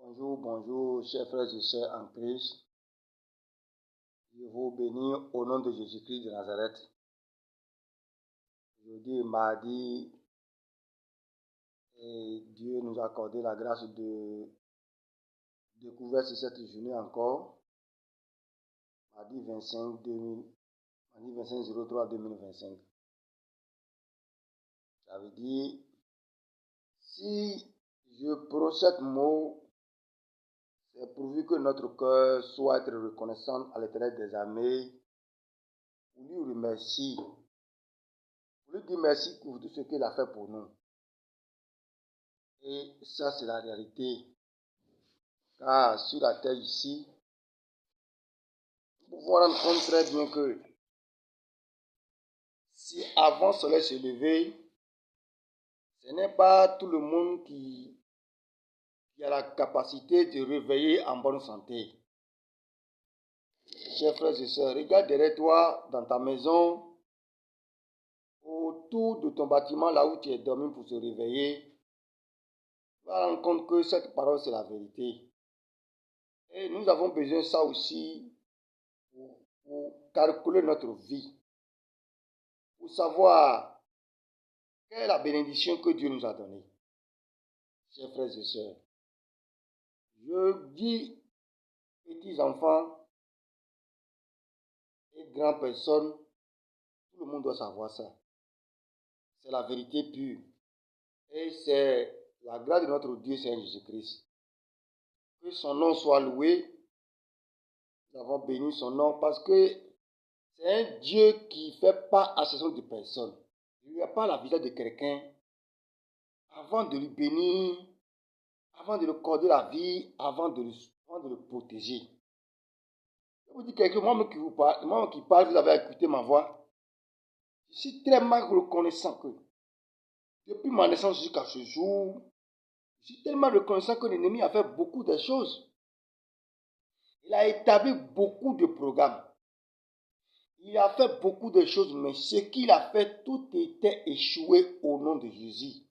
Bonjour, bonjour, chers frères et sœurs en Christ. Je vous bénis au nom de Jésus-Christ de Nazareth. Aujourd'hui est mardi et Dieu nous a accordé la grâce de découvrir cette journée encore, mardi 25/03/2025. Ça veut dire, si je procède mot, c'est pourvu que notre cœur soit être reconnaissant à l'Éternel des armées, pour lui remercier, pour lui dire merci pour tout ce qu'il a fait pour nous. Et ça, c'est la réalité. Car sur la terre ici, nous pouvons rendre compte très bien que si avant le soleil se lever, ce n'est pas tout le monde qui a la capacité de réveiller en bonne santé. Chers frères et sœurs, regarde derrière toi, dans ta maison, autour de ton bâtiment, là où tu es dormi pour se réveiller, tu vas rendre compte que cette parole, c'est la vérité. Et nous avons besoin de ça aussi pour calculer notre vie, pour savoir quelle est la bénédiction que Dieu nous a donnée. Chers frères et sœurs, je dis petits enfants et grandes personnes, tout le monde doit savoir ça. C'est la vérité pure. Et c'est la grâce de notre Dieu, Seigneur Jésus-Christ. Que son nom soit loué. Nous avons béni son nom parce que c'est un Dieu qui ne fait pas exception de personne. Il n'y a pas la visage de quelqu'un avant de lui bénir, avant de lui accorder la vie, avant de le protéger. Je vous dis quelque chose, moi qui parle, vous avez écouté ma voix. Je suis tellement reconnaissant que depuis ma naissance jusqu'à ce jour, je suis tellement reconnaissant que l'ennemi a fait beaucoup de choses. Il a établi beaucoup de programmes. Il a fait beaucoup de choses, mais ce qu'il a fait, tout était échoué au nom de Jésus.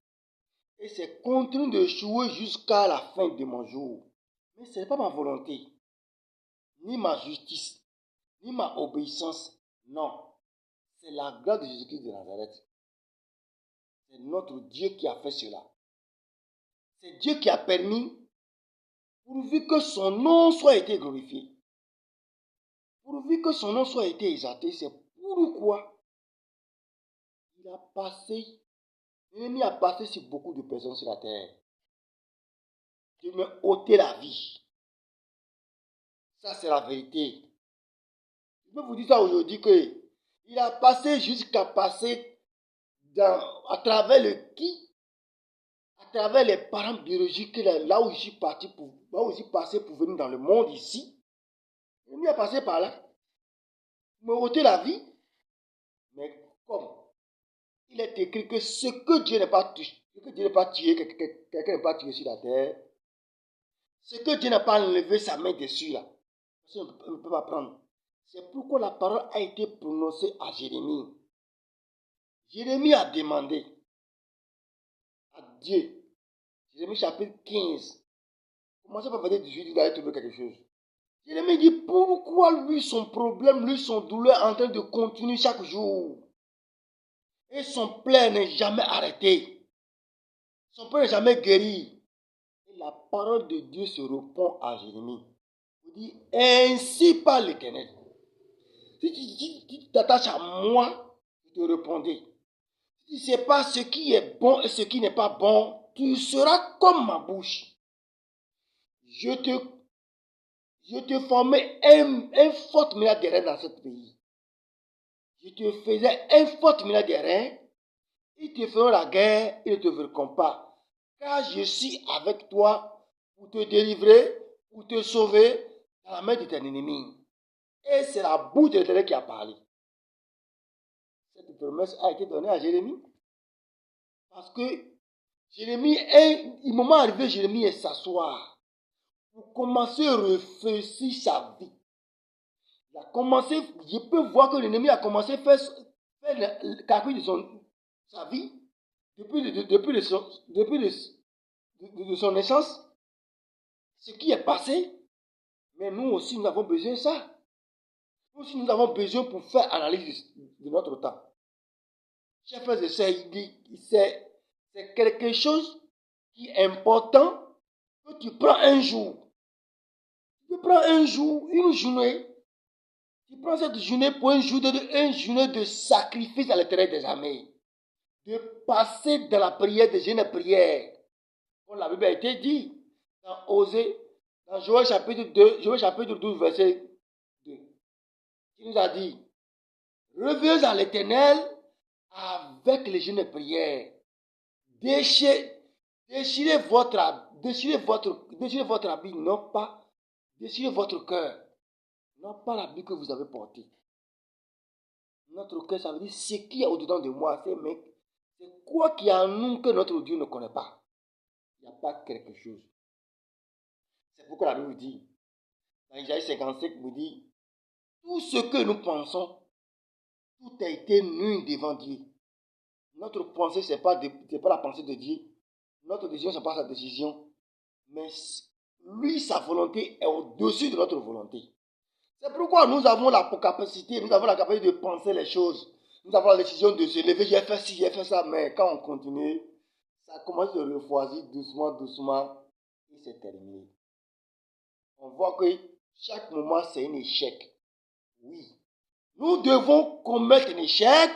Et c'est continu d'échouer jusqu'à la fin de mon jour. Mais ce n'est pas ma volonté, ni ma justice, ni ma obéissance. Non. C'est la grâce de Jésus-Christ de Nazareth. C'est notre Dieu qui a fait cela. C'est Dieu qui a permis, pourvu que son nom soit été glorifié, pourvu que son nom soit été exalté. C'est pourquoi l'ennemi a passé sur beaucoup de personnes sur la terre. Dieu m'a ôté la vie. Ça, c'est la vérité. Je peux vous dire ça aujourd'hui que il a passé jusqu'à passer à travers à travers les parents biologiques, là où je suis passé pour venir dans le monde ici. Il est passé par là. Il m'a ôté la vie. Mais comme il est écrit que ce que Dieu n'a pas tué, quelqu'un n'a pas tué sur la terre, ce que Dieu n'a pas enlevé sa main dessus là, on ne peut pas prendre. C'est pourquoi la parole a été prononcée à Jérémie. Jérémie a demandé à Dieu, Jérémie chapitre 15, commencez par verset 18, vous allez trouver quelque chose. Jérémie dit, pourquoi lui, son problème, lui, son douleur est en train de continuer chaque jour. Et son plaie n'est jamais arrêté. Son plaie n'est jamais guéri. Et la parole de Dieu se répond à Jérémie. Il dit, ainsi parle l'Éternel. Si tu t'attaches à moi, je te répondrai. Si tu ne sais pas ce qui est bon et ce qui n'est pas bon, tu seras comme ma bouche. Je te formais un fort milliardaire dans ce pays. Je te faisais un fort milliardaire. Ils te feront la guerre, ils ne te verront pas. Car je suis avec toi pour te délivrer, pour te sauver dans la main de ton ennemi. Et c'est la bouche de l'Éternel qui a parlé. Cette promesse a été donnée à Jérémie. Parce que le moment arrivé, Jérémie est s'asseoir pour commencer à réfléchir sa vie. Il a commencé, je peux voir que l'ennemi a commencé à faire le calcul de sa vie depuis son naissance. ce qui est passé, mais nous aussi, nous avons besoin de ça. Nous aussi, nous avons besoin pour faire analyse de notre temps. Chers frères et sœurs, c'est quelque chose qui est important que tu prends un jour. Tu prends un jour, une journée. Tu prends cette journée pour une journée de sacrifice à l'Éternel des armées. De passer dans la prière, de jeûne et prière. Comme la Bible a été dit dans Osée, dans Joël chapitre 2, Joël chapitre 12, verset 2. Il nous a dit, revenez à l'Éternel avec les jeûnes et prières. Déchirez votre habit, non pas, déchirez votre cœur, non pas l'habit que vous avez porté. Notre cœur, ça veut dire ce qui est au-dedans de moi, c'est quoi qui est en nous que notre Dieu ne connaît pas. Il n'y a pas quelque chose. C'est pourquoi la Bible dit, dans Isaïe 55, vous dit, tout ce que nous pensons, tout a été nu devant Dieu. Notre pensée, ce n'est pas la pensée de Dieu. Notre décision, ce n'est pas sa décision. Mais lui, sa volonté est au-dessus de notre volonté. C'est pourquoi nous avons la capacité de penser les choses. Nous avons la décision de se lever, j'ai fait ci, j'ai fait ça, mais quand on continue, ça commence à refroidir doucement, doucement, et c'est terminé. On voit que chaque moment, c'est un échec. Oui. Nous devons commettre un échec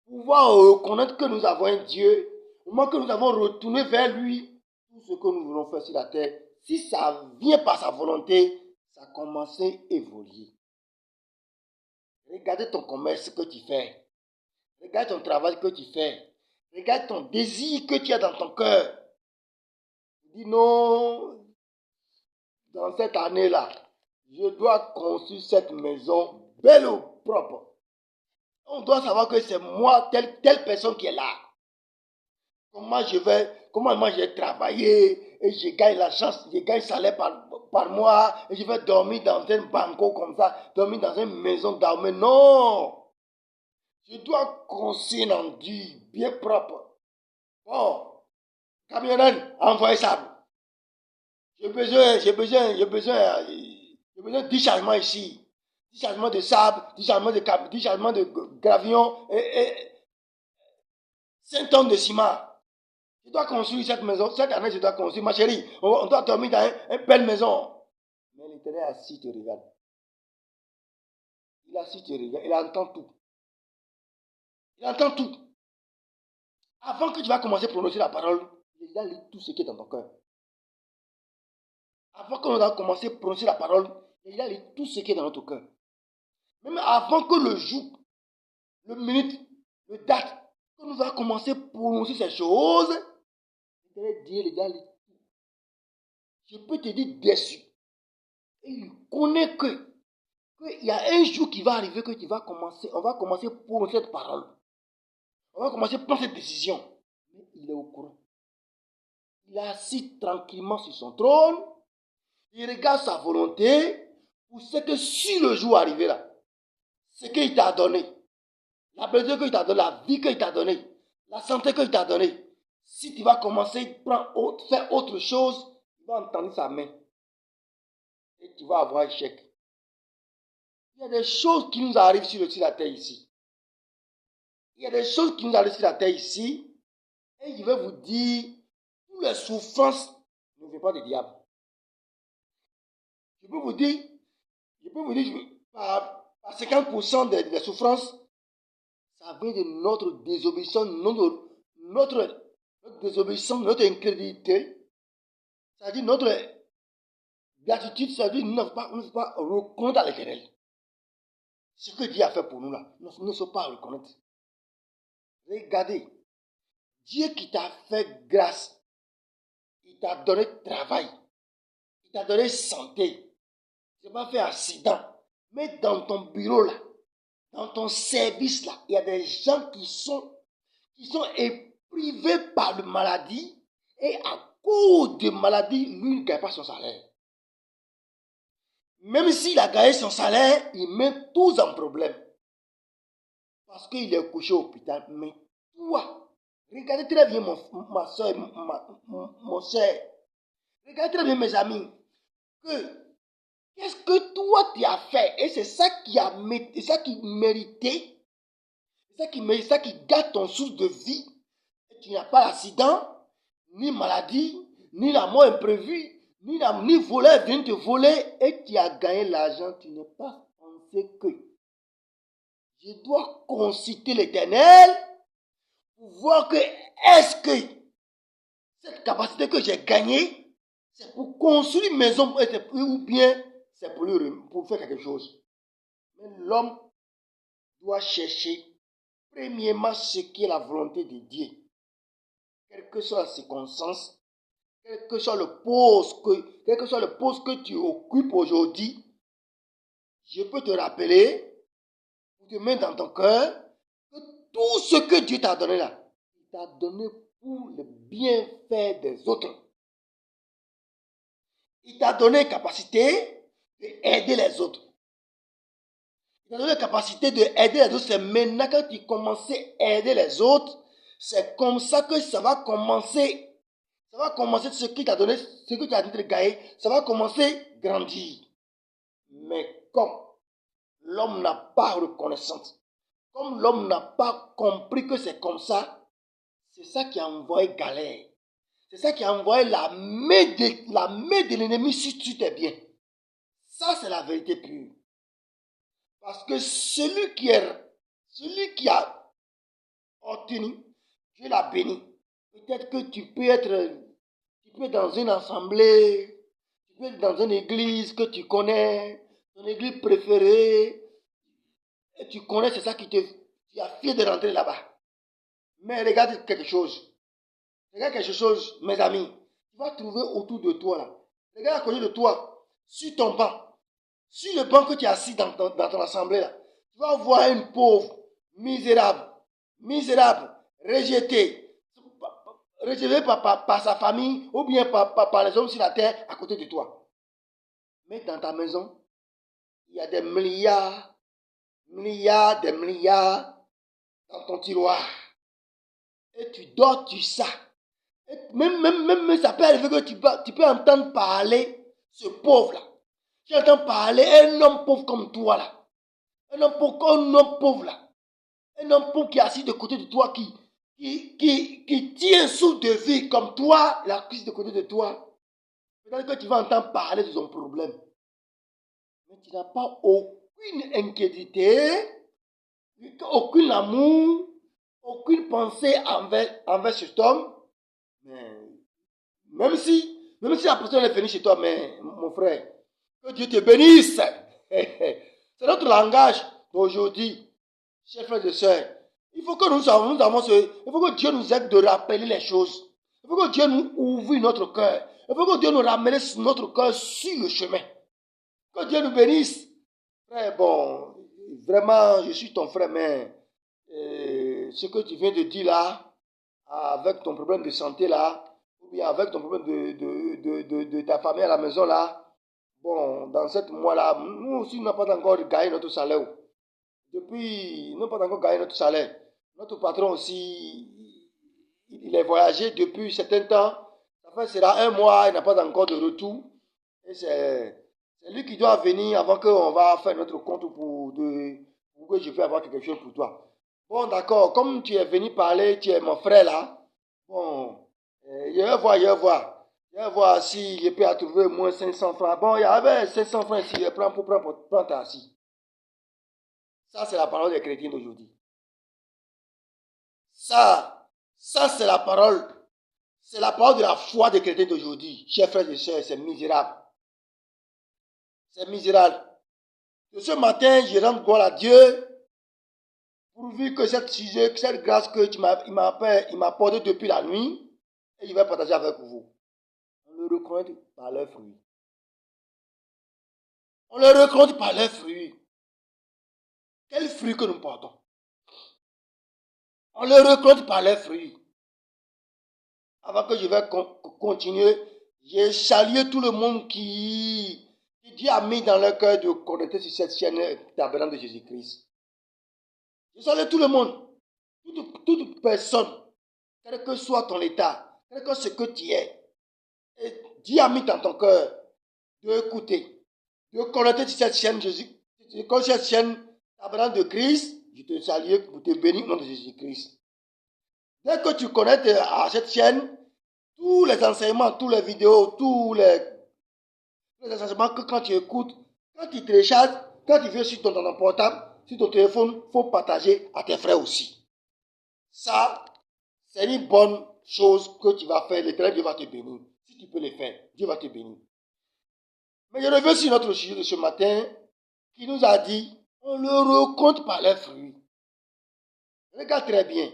pour pouvoir reconnaître que nous avons un Dieu, au moment que nous avons retourné vers lui, tout ce que nous voulons faire sur la terre, si ça vient par sa volonté, ça a commencé à évoluer. Regardez ton commerce que tu fais. Regarde ton travail que tu fais. Regarde ton désir que tu as dans ton cœur. Dis non, dans cette année-là, je dois construire cette maison belle ou propre. On doit savoir que c'est moi, telle personne qui est là. Comment moi j'ai travaillé et je gagne l'argent, je gagne salaire par mois et je vais dormir dans un banco comme ça, dormir dans une maison d'armée. Non! Je dois construire un enduit bien propre. Bon, camionneur, envoyez ça. J'ai besoin de 10 chargements ici. 10 chargements de sable, 10 chargements de gravion et 5 tonnes de ciment. Je dois construire cette maison. Cette année, je dois construire. Ma chérie, on doit dormir dans une belle maison. Mais l'Éternel assis te regarde. Il assis te regarde. Il entend tout. Il entend tout. Avant que tu vas commencer à prononcer la parole, il a lu tout ce qui est dans ton cœur. Avant qu'on va commencer à prononcer la parole, il a lu tout ce qui est dans notre cœur. Même avant que le jour, le minute, le date, que nous allons commencer à prononcer ces choses, Dieu, les gars, je peux te dire déçu. Et il connaît qu'il y a un jour qui va arriver que on va commencer à prononcer cette parole. On va commencer à prendre cette décision. Mais il est au courant. Il est assis tranquillement sur son trône. Il regarde sa volonté pour ce que si le jour arrivé là, ce qu'il t'a donné, la blessure qu'il t'a donné, la vie qu'il t'a donné, la santé qu'il t'a donné, si tu vas commencer à faire autre chose, tu vas entendre sa main et tu vas avoir un échec. Il y a des choses qui nous arrivent sur la terre ici. Il y a des choses qui nous arrivent sur la terre ici et je vais vous dire, toutes les souffrances ne viennent pas du diable. Je peux vous dire, par 50% des souffrances, ça vient de notre désobéissance, notre désobéissance, notre incrédulité. C'est-à-dire notre gratitude, c'est-à-dire nous ne sommes pas reconnaître à l'Éternel. Ce que Dieu a fait pour nous là, nous ne sommes pas reconnaître. Regardez, Dieu qui t'a fait grâce, il t'a donné travail, il t'a donné santé, il t'a pas fait accident. Mais dans ton bureau là, dans ton service là, il y a des gens qui sont privés par la maladie et à cause de maladie, lui ne gagne pas son salaire. Même s'il a gagné son salaire, il met tous en problème. Parce qu'il est couché au hôpital. Mais toi, regardez très bien ma soeur, mon soeur. Regardez très bien, mes amis, que qu'est-ce que toi tu as fait? Et c'est ça qui méritait, c'est ça qui gâte ton source de vie. Et tu n'as pas d'accident, ni maladie, ni la mort imprévue, ni voleur vient te voler et tu as gagné l'argent. Tu n'as pas pensé que je dois consulter l'Éternel pour voir que est-ce que cette capacité que j'ai gagnée, c'est pour construire une maison ou bien c'est pour faire quelque chose. Mais l'homme doit chercher premièrement ce qui est la volonté de Dieu. Quelle que soit la circonstance, quel que soit le poste que tu occupes aujourd'hui, je peux te rappeler, pour te mettre dans ton cœur, que tout ce que Dieu t'a donné là, il t'a donné pour le bienfait des autres. Il t'a donné la capacité d'aider les autres. Il t'a donné la capacité d'aider les autres. C'est maintenant quand tu commences à aider les autres, c'est comme ça que ça va commencer. Ça va commencer ce qui t'a donné, ce que tu as dit de gagner, ça va commencer à grandir. Mais comme l'homme n'a pas reconnaissance, comme l'homme n'a pas compris que c'est comme ça, c'est ça qui a envoyé galère. C'est ça qui a envoyé la main de l'ennemi sur tes biens. Ça, c'est la vérité pure. Parce que celui qui a obtenu, Dieu l'a béni. Peut-être que tu peux être dans une assemblée, tu peux être dans une église que tu connais, ton église préférée, et tu connais, c'est ça tu as fier de rentrer là-bas. Mais regarde quelque chose, mes amis, tu vas trouver autour de toi là. Regarde à côté de toi, sur ton banc, sur le banc que tu as assis dans ton assemblée là, tu vas voir une pauvre, misérable, rejetée, par sa famille ou bien par les hommes sur la terre à côté de toi. Mais dans ta maison, il y a des milliards dans ton tiroir. Et tu dors, tu sais. Même ça peut arriver que tu peux entendre parler ce pauvre-là. Tu entends parler un homme pauvre comme toi là. Un homme pauvre là. Un homme pauvre qui est assis de côté de toi, qui tient sous de vie comme toi, la cuisse de côté de toi. Peut-être que tu vas entendre parler de son problème. Mais tu n'as pas aucune inquiétude, aucun amour, aucune pensée envers cet homme. Mais même si la personne est venue chez toi, mais mon frère, que Dieu te bénisse. C'est notre langage d'aujourd'hui, chers frères et sœurs. Il faut que il faut que Dieu nous aide de rappeler les choses. Il faut que Dieu nous ouvre notre cœur. Il faut que Dieu nous ramène notre cœur sur le chemin. Que Dieu nous bénisse. Frère, bon, vraiment, je suis ton frère, mais ce que tu viens de dire là, avec ton problème de santé là, ou bien avec ton problème de ta famille à la maison là, bon, dans 7 mois là, nous aussi, nous n'avons pas encore gagné notre salaire. Depuis, nous n'avons pas encore gagné notre salaire. Notre patron aussi, il est voyagé depuis un certain temps. Ça fait sera 1 mois, il n'a pas encore de retour. Et c'est lui qui doit venir avant qu'on va faire notre compte pour que je puisse avoir quelque chose pour toi. Bon, d'accord, comme tu es venu parler, tu es mon frère là. Bon, je vais voir. Je vais voir si je peux trouver au moins 500 francs. Bon, il y avait 500 francs ici, je prends pour prendre ta assis. Ça, c'est la parole des chrétiens d'aujourd'hui. Ça, c'est la parole. C'est la parole de la foi des chrétiens d'aujourd'hui. Chers frères et sœurs, c'est misérable. C'est misérable. Et ce matin, je rends gloire à Dieu, pourvu que cette grâce que il m'a apportée depuis la nuit, et je vais partager avec vous. On le reconnaît par leurs fruits. On le reconnaît par leurs fruits. Quels fruits que nous portons? On le reconnaît par leurs fruits. Avant que je vais continuer, j'ai salué tout le monde qui Dieu a mis dans leur cœur de connecter sur cette chaîne Tabernacle de Jésus-Christ. Je salue tout le monde, toute personne, quel que soit ton état, quel que soit ce que tu es. Et Dieu a mis dans ton cœur d'écouter, de connecter sur cette chaîne Jésus, comme cette chaîne Tabernacle de Christ, je te salue pour te bénir au nom de Jésus-Christ. Dès que tu connectes à cette chaîne, tous les enseignements, tous les vidéos, tous les enseignements que quand tu écoutes, quand tu télécharges, quand tu viens sur ton portable, sur ton téléphone, il faut partager à tes frères aussi. Ça, c'est une bonne chose que tu vas faire. L'Éternel Dieu va te bénir. Si tu peux le faire, Dieu va te bénir. Mais je reviens sur notre sujet de ce matin qui nous a dit, on le rencontre par les fruits. Regarde très bien.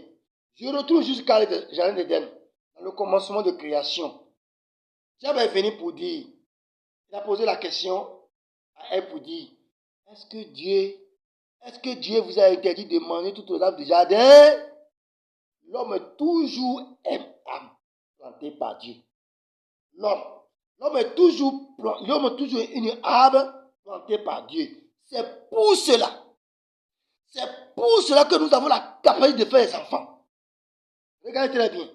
Je retourne jusqu'à le Jardin d'Éden, dans le commencement de création. Dieu est venu pour dire, il a posé la question à elle pour dire, est-ce que Dieu vous a interdit de manger toutes les arbres du jardin? L'homme est toujours un âme planté par Dieu. L'homme est toujours une arbre plantée par Dieu. C'est pour cela que nous avons la capacité de faire les enfants. Regardez très bien.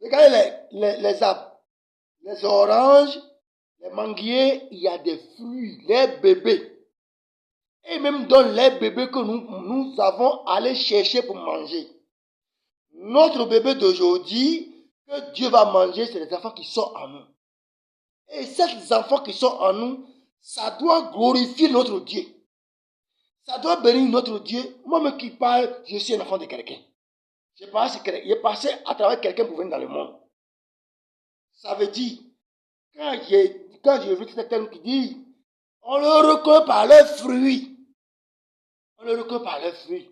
Regardez les arbres, les oranges, les manguiers, il y a des fruits, les bébés. Et même dans les bébés que nous avons allé chercher pour manger. Notre bébé d'aujourd'hui, que Dieu va manger, c'est les enfants qui sont en nous. Et ces enfants qui sont en nous, ça doit glorifier notre Dieu. Ça doit bénir notre Dieu. Moi-même qui parle, je suis un enfant de quelqu'un. J'ai passé à travers quelqu'un pour venir dans le monde. Ça veut dire, quand j'ai vu ce terme qui dit, on le reconnaît par leurs fruits. On le reconnaît par leurs fruits.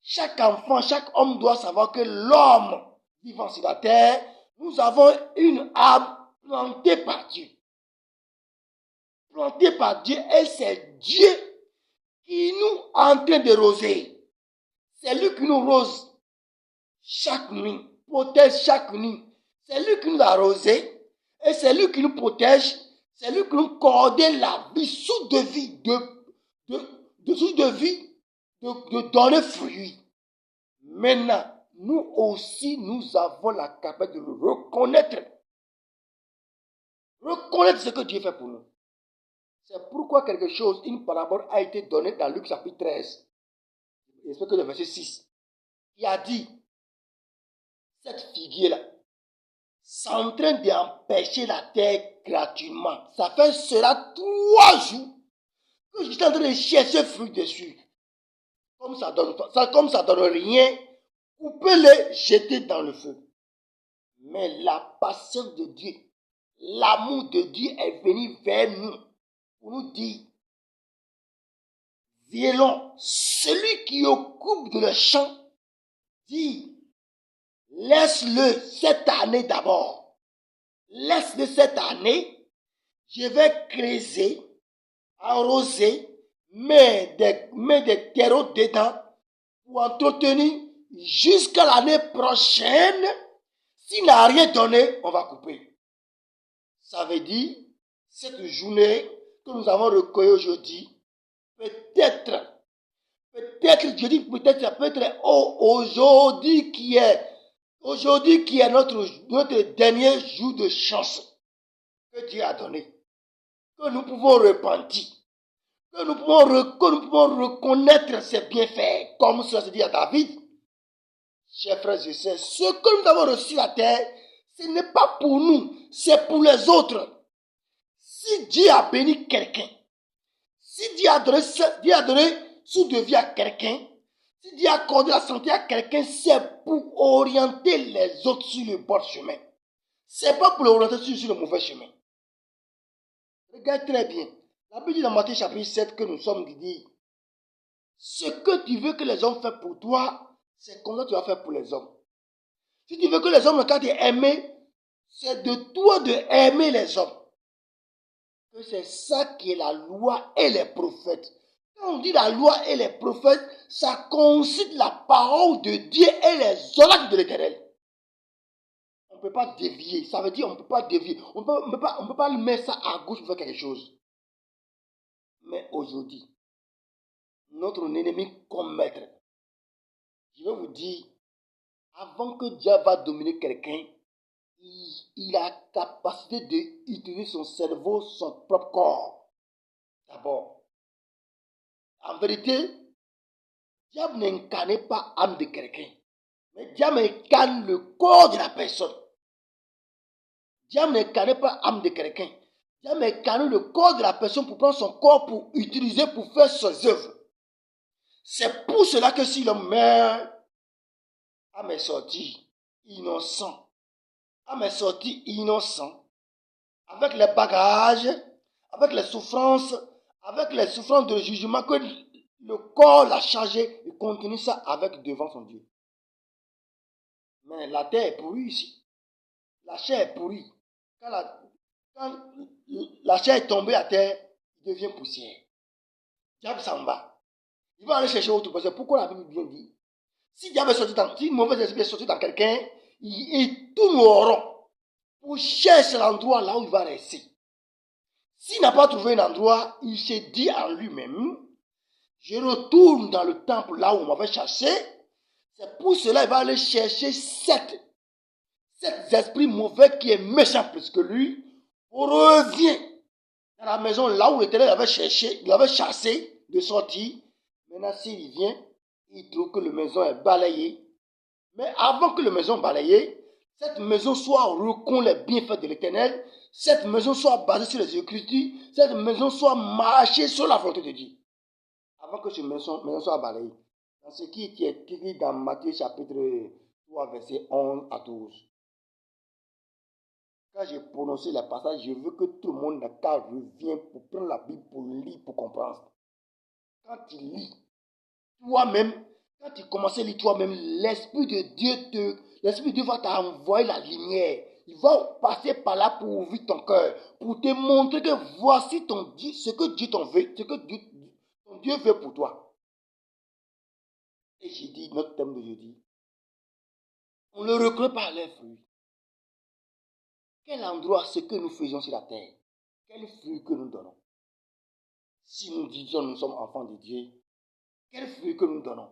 Chaque enfant, chaque homme doit savoir que l'homme vivant sur la terre, nous avons une âme plantée par Dieu. Plantée par Dieu, et c'est Dieu qui nous est en train de roser. C'est lui qui nous rose chaque nuit, protège chaque nuit. C'est lui qui nous a rosé, et c'est lui qui nous protège, c'est lui qui nous coordonne la vie, sous de vie, de donner fruit. Maintenant, nous aussi, nous avons la capacité de le reconnaître. Reconnaître ce que Dieu fait pour nous. C'est pourquoi quelque chose, une parabole a été donnée dans Luc chapitre 13. J'espère que le verset 6. Il a dit, cette figuier-là, c'est en train d'empêcher la terre gratuitement. Ça fait cela 3 jours que je suis en train de chercher fruit dessus. Comme ça donne rien, coupez-les, jetez dans le feu. Mais la patience de Dieu, l'amour de Dieu est venu vers nous pour nous dire, violons, celui qui occupe de le champ, dit, laisse-le cette année d'abord. Laisse-le cette année, je vais creuser, arroser, mettre des terreaux dedans pour entretenir jusqu'à l'année prochaine. S'il n'a rien donné, on va couper. Ça veut dire, cette journée que nous avons recueillie aujourd'hui, peut-être, je dis peut-être, ça peut être aujourd'hui qui est notre dernier jour de chance que Dieu a donné. Que nous pouvons repentir. Que nous pouvons reconnaître ses bienfaits, comme cela se dit à David. Chers frères et sœurs, ce que nous avons reçu à terre, ce n'est pas pour nous, c'est pour les autres. Si Dieu a béni quelqu'un, si Dieu a donné sous de vie à quelqu'un, si Dieu a accordé la santé à quelqu'un, c'est pour orienter les autres sur le bon chemin. C'est pas pour l'orienter sur le mauvais chemin. Regarde très bien. La Bible dit dans Matthieu chapitre 7 que nous sommes dit, ce que tu veux que les hommes fassent pour toi, c'est comme ça que tu vas faire pour les hommes. Si tu veux que les hommes, quand tu aimes, c'est de toi de aimer les hommes. Que c'est ça qui est la loi et les prophètes. Quand on dit la loi et les prophètes, ça concite la parole de Dieu et les oracles de l'Éternel. On ne peut pas dévier. Ça veut dire on ne peut pas dévier. On ne peut pas mettre ça à gauche pour faire quelque chose. Mais aujourd'hui, notre ennemi comme maître, je vais vous dire, avant que Dieu va dominer quelqu'un, il a la capacité d'utiliser son cerveau, son propre corps. D'abord, en vérité, diable n'incarne pas l'âme de quelqu'un, mais diable incarne le corps de la personne. Diable n'incarne pas l'âme de quelqu'un. Diable incarne le corps de la personne pour prendre son corps pour utiliser pour faire ses œuvres. C'est pour cela que si l'homme meurt à mes sorties innocent, avec les bagages, avec les souffrances de jugement que le corps l'a chargé, il continue ça avec devant son Dieu. Mais la terre est pourrie ici. La chair est pourrie. Quand la chair est tombée à terre, il devient poussière. Diable s'en va. Il va aller chercher autre chose. Pourquoi la Bible bien dit? Si diable est sorti si une mauvaise esprit est sorti dans quelqu'un, il tourne au rond pour chercher l'endroit là où il va rester. S'il n'a pas trouvé un endroit, il se dit en lui-même, je retourne dans le temple là où on m'avait chassé. C'est pour cela qu'il va aller chercher cet esprit mauvais qui est méchant plus que lui, revient dans la maison là où l'Éternel l'avait chassé de sortir. Maintenant, s'il vient, il trouve que la maison est balayée. Mais avant que la maison balayée, cette maison soit reconnaît les bienfaits de l'Éternel, cette maison soit basée sur les Écritures, cette maison soit marchée sur la volonté de Dieu. Avant que cette maison soit balayée. Dans ce qui est écrit dans Matthieu chapitre 3, verset 11 à 12. Quand j'ai prononcé les passages, je veux que tout le monde revienne pour prendre la Bible, pour lire, pour comprendre. Quand tu lis, toi-même, quand tu commences à lire toi-même, l'Esprit de Dieu va t'envoyer la lumière. Il va passer par là pour ouvrir ton cœur, pour te montrer que voici ce que Dieu t'en veut, ce que ton Dieu veut pour toi. Et j'ai dit, notre thème de jeudi, on ne le reconnaît pas à leurs fruits. Quel endroit ce que nous faisons sur la terre? Quel fruit que nous donnons? Si nous disons nous sommes enfants de Dieu, quel fruit que nous donnons?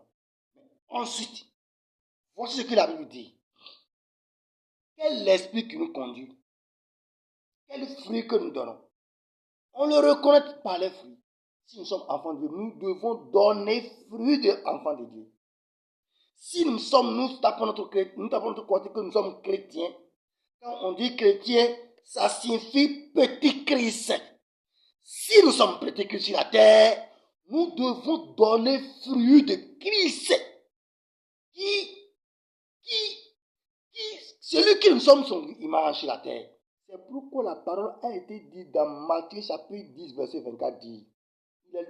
Ensuite, voici ce que la Bible dit. Quel est l'esprit qui nous conduit? Quel fruit que nous donnons? On ne le reconnaît pas les fruits. Si nous sommes enfants de Dieu, nous devons donner fruit d'enfants de Dieu. Si nous tapons notre côté que nous sommes chrétiens. Quand on dit chrétien, ça signifie petit Christ. Si nous sommes petit Christ sur la terre, nous devons donner fruit de Christ. Celui qui nous sommes son image sur la terre. C'est pourquoi la parole a été dite dans Matthieu chapitre 10, verset 24, dit, il est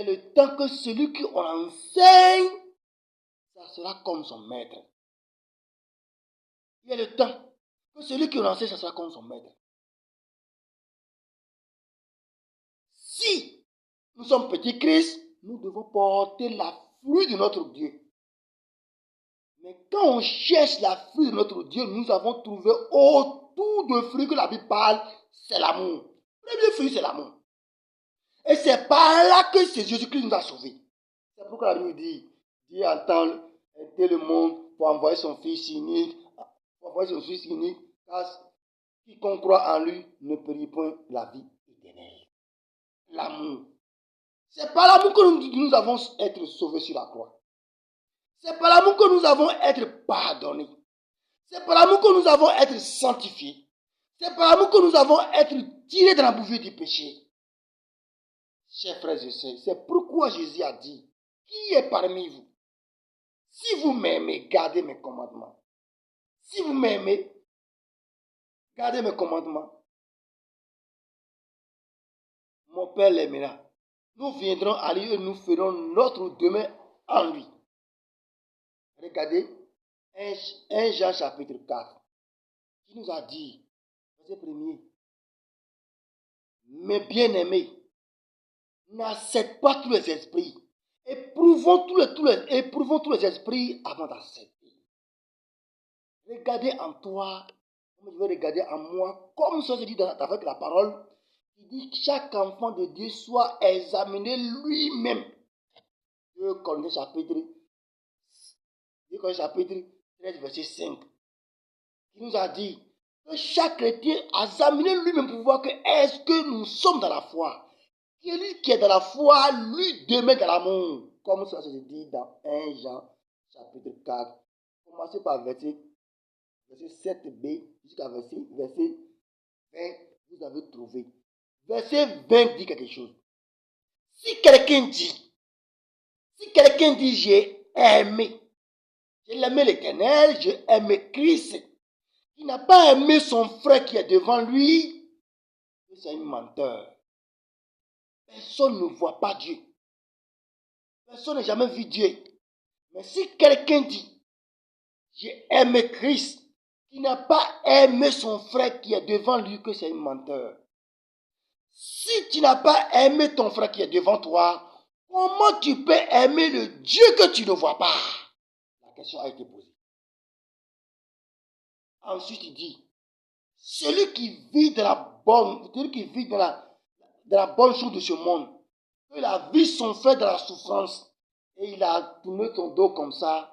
le temps que celui qui on enseigne, ça sera comme son maître. Il est le temps que celui qui on enseigne, ça sera comme son maître. Si nous sommes petits Christ, nous devons porter la fruit de notre Dieu. Mais quand on cherche la fruit de notre Dieu, nous avons trouvé autour de fruits que la Bible parle, c'est l'amour. Le premier fruit, c'est l'amour. Et c'est par là que c'est Jésus-Christ nous a sauvés. C'est pourquoi la Bible dit, Dieu entend le monde pour envoyer son Fils unique, car quiconque croit en lui ne périt point la vie éternelle. L'amour. C'est par l'amour que nous avons été sauvés sur la croix. C'est par l'amour que nous avons été pardonnés. C'est par l'amour que nous avons été sanctifiés. C'est par l'amour que nous avons été tirés de la bouffée du péché. Chers frères et sœurs, c'est pourquoi Jésus a dit, qui est parmi vous? Si vous m'aimez, gardez mes commandements. Si vous m'aimez, gardez mes commandements. Mon Père l'aimera. Nous viendrons à lui et nous ferons notre demeure en lui. Regardez 1 Jean chapitre 4, qui nous a dit, verset 1er, mes bien-aimés, n'accepte pas tous les esprits. Éprouvons tous les esprits avant d'accepter. Regardez en toi, comme je vais regarder en moi, comme ça se dit avec la parole, il dit que chaque enfant de Dieu soit examiné lui-même. 2 Corinthiens chapitre 13, verset 5. qui nous a dit que chaque chrétien a examiné lui-même pour voir que est-ce que nous sommes dans la foi. Celui qui est dans la foi, lui demeure dans l'amour. Comme ça se dit dans 1 Jean, chapitre 4. Commencez par verset 7b jusqu'à verset 20, vous avez trouvé. Verset 20 dit quelque chose. Si quelqu'un dit j'ai aimé l'Éternel, j'ai aimé Christ, qui n'a pas aimé son frère qui est devant lui, c'est un menteur. Personne ne voit pas Dieu. Personne n'a jamais vu Dieu. Mais si quelqu'un dit j'ai aimé Christ, qui n'a pas aimé son frère qui est devant lui, que c'est un menteur. Si tu n'as pas aimé ton frère qui est devant toi, comment tu peux aimer le Dieu que tu ne vois pas? La question a été posée. Ensuite, il dit, celui qui vit dans la bonne chose de ce monde, il a vu son frère dans la souffrance, et il a tourné son dos comme ça,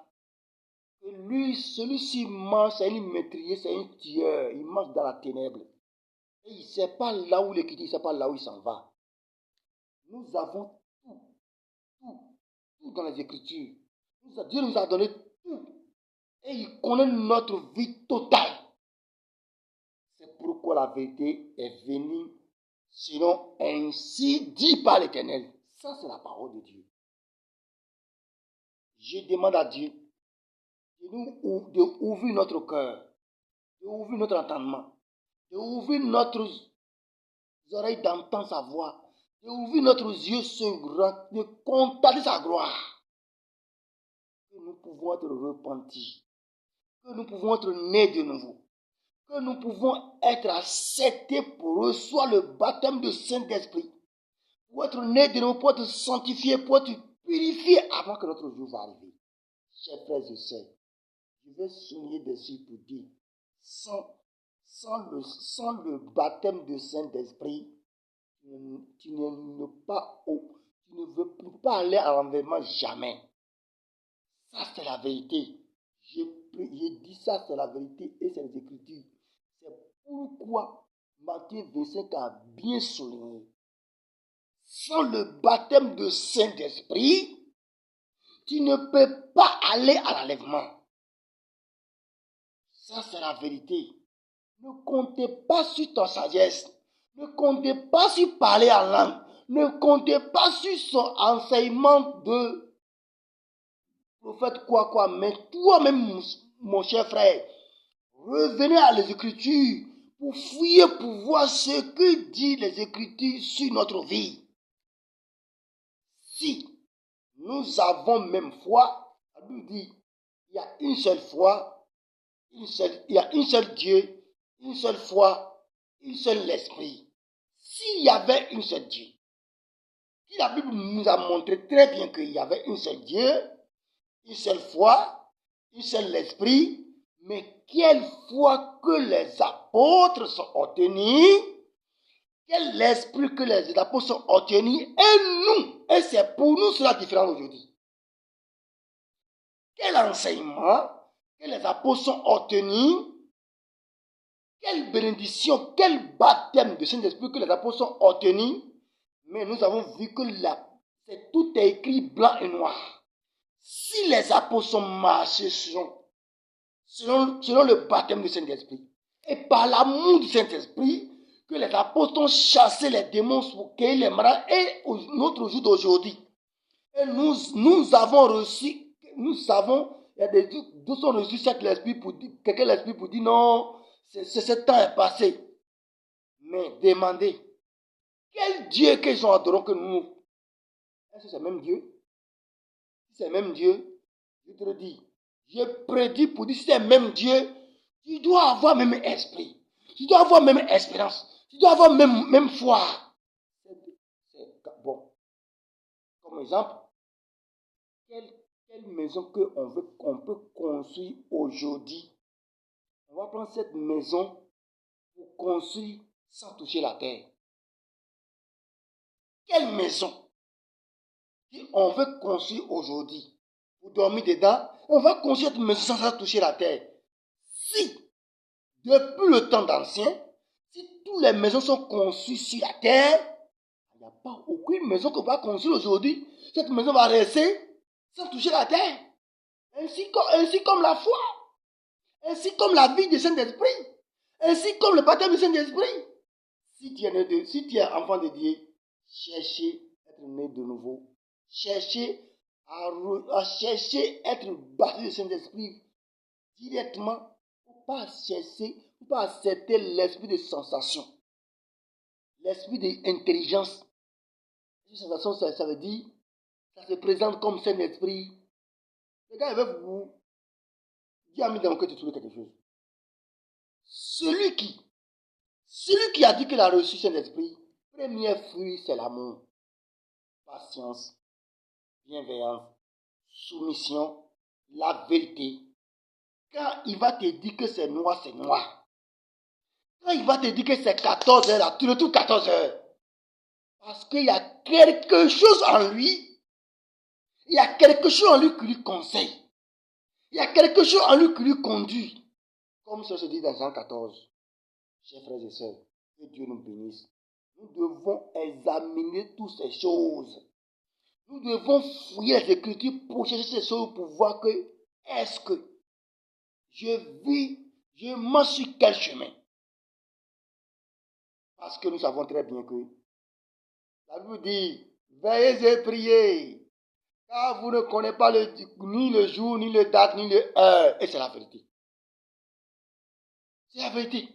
et lui, celui-ci mange, c'est un meurtrier, c'est un tueur, il mange dans la ténèbre. Et il ne sait pas là où il est quitté, il ne sait pas là où il s'en va. Nous avons tout dans les Écritures. Dieu nous a donné tout. Et il connaît notre vie totale. C'est pourquoi la vérité est venue, sinon ainsi dit par l'Éternel. Ça, c'est la parole de Dieu. Je demande à Dieu d'ouvrir notre cœur, d'ouvrir notre entendement, d'ouvrir notre oreille d'entendre sa voix, d'ouvrir notre yeux de contempler sa gloire. Que nous pouvons être repentis, que nous pouvons être nés de nouveau, que nous pouvons être acceptés pour recevoir le baptême de Saint-Esprit, pour être nés de nouveau, pour être sanctifiés, pour être purifiés avant que notre jour va arriver. Chers frères et sœurs, je vais souligner dessus pour dire, sans le baptême de Saint-Esprit, tu ne peux pas aller à l'enlèvement jamais. Ça, c'est la vérité. Je dis ça, c'est la vérité et c'est les Écritures. C'est pourquoi Matthieu 25 a bien souligné. Sans le baptême de Saint-Esprit, tu ne peux pas aller à l'enlèvement. Ça, c'est la vérité. Ne comptez pas sur ta sagesse. Ne comptez pas sur parler en langue. Ne comptez pas sur son enseignement de prophète quoi. Mais toi-même, mon cher frère, revenez à les Écritures pour fouiller, pour voir ce que disent les Écritures sur notre vie. Si nous avons même foi, la Bible dit, il y a une seule foi, il y a un seul Dieu, une seule foi, un seul esprit. S'il y avait un seul Dieu, si la Bible nous a montré très bien qu'il y avait un seul Dieu, une seule foi, un seul esprit, mais quelle foi que les apôtres sont obtenus, quel esprit que les apôtres sont obtenus, et c'est pour nous cela différent aujourd'hui. Quel enseignement que les apôtres sont obtenus, quelle bénédiction, quel baptême de Saint-Esprit que les apôtres sont obtenus, mais nous avons vu que là, tout est écrit blanc et noir. Si les apôtres sont marchés selon le baptême du Saint-Esprit, et par l'amour du Saint-Esprit, que les apôtres ont chassé les démons pour cueillir les malades, et notre jour d'aujourd'hui, et nous avons reçu, nous savons, il y a des d'autres ont reçu l'esprit pour dire, quelqu'un l'esprit pour dire non, ce temps est passé. Mais demandez, quel Dieu qu'ils ont adoré que nous? Est-ce que c'est le même Dieu? Si c'est le même Dieu, je te le dis, je prédis pour dire si c'est le même Dieu, tu dois avoir même esprit, tu dois avoir même espérance, tu dois avoir même foi. Bon, comme exemple, quelle maison qu'on peut construire aujourd'hui, on va prendre cette maison pour construire sans toucher la terre. Quelle maison on veut construire aujourd'hui pour dormir dedans, on va construire cette maison sans toucher la terre. Si depuis le temps d'ancien, si toutes les maisons sont conçues sur la terre, il n'y a pas aucune maison qu'on va construire aujourd'hui. Cette maison va rester sans toucher la terre. Ainsi comme la foi, ainsi comme la vie du Saint-Esprit, ainsi comme le baptême du Saint-Esprit. Si tu es enfant de Dieu, cherchez à être né de nouveau. Cherchez à chercher à être baptisé du Saint-Esprit directement. Il ne faut pas chercher, il ne faut pas accepter l'esprit de sensation, l'esprit d'intelligence. Sensation, ça veut dire, ça se présente comme Saint-Esprit. Les gars, ils veulent vous dire, ami dans le cœur, tu trouves quelque chose. Celui qui a dit qu'il a reçu Saint-Esprit, premier fruit, c'est l'amour, patience, bienveillance, soumission, la vérité. Quand il va te dire que c'est noir, c'est noir. Quand il va te dire que c'est 14 heures, là, tu le trouves 14 heures. Parce qu'il y a quelque chose en lui. Il y a quelque chose en lui qui lui conseille. Il y a quelque chose en lui qui lui conduit. Comme ça se dit dans Jean 14. Chers frères et sœurs, que Dieu nous bénisse. Nous devons examiner toutes ces choses. Nous devons fouiller les Écritures pour chercher ces choses pour voir que est-ce que je marche sur quel chemin. Parce que nous savons très bien que la Bible dit, veillez et priez, car vous ne connaissez pas ni le jour, ni le date, ni l'heure. Et c'est la vérité. C'est la vérité.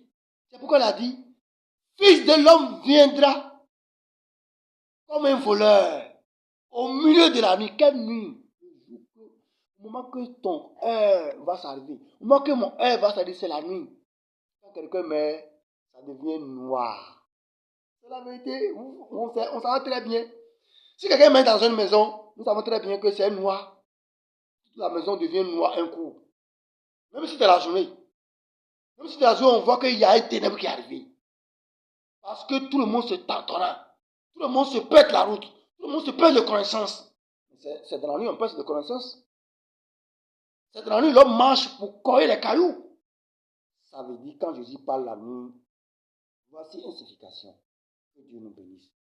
C'est pourquoi il a dit, Fils de l'homme viendra comme un voleur au milieu de la nuit. Quelle nuit? Au moment que ton heure va s'arriver, au moment que mon heure va s'arriver, c'est la nuit. Quand quelqu'un meurt, ça devient noir. C'est la vérité. On savait très bien. Si quelqu'un meurt dans une maison, nous savons très bien que c'est noir. Toute la maison devient noire un coup. Même si c'est la journée. Même si c'est la journée, on voit qu'il y a un ténèbre qui est arrivé. Parce que tout le monde se tâtonne. Tout le monde se pète la route. Tout le monde se pète de connaissances. C'est dans la nuit on pète de connaissances. C'est dans la nuit l'homme marche pour coller les cailloux. Ça veut dire quand Jésus parle la nuit, voici une signification. Que Dieu nous bénisse.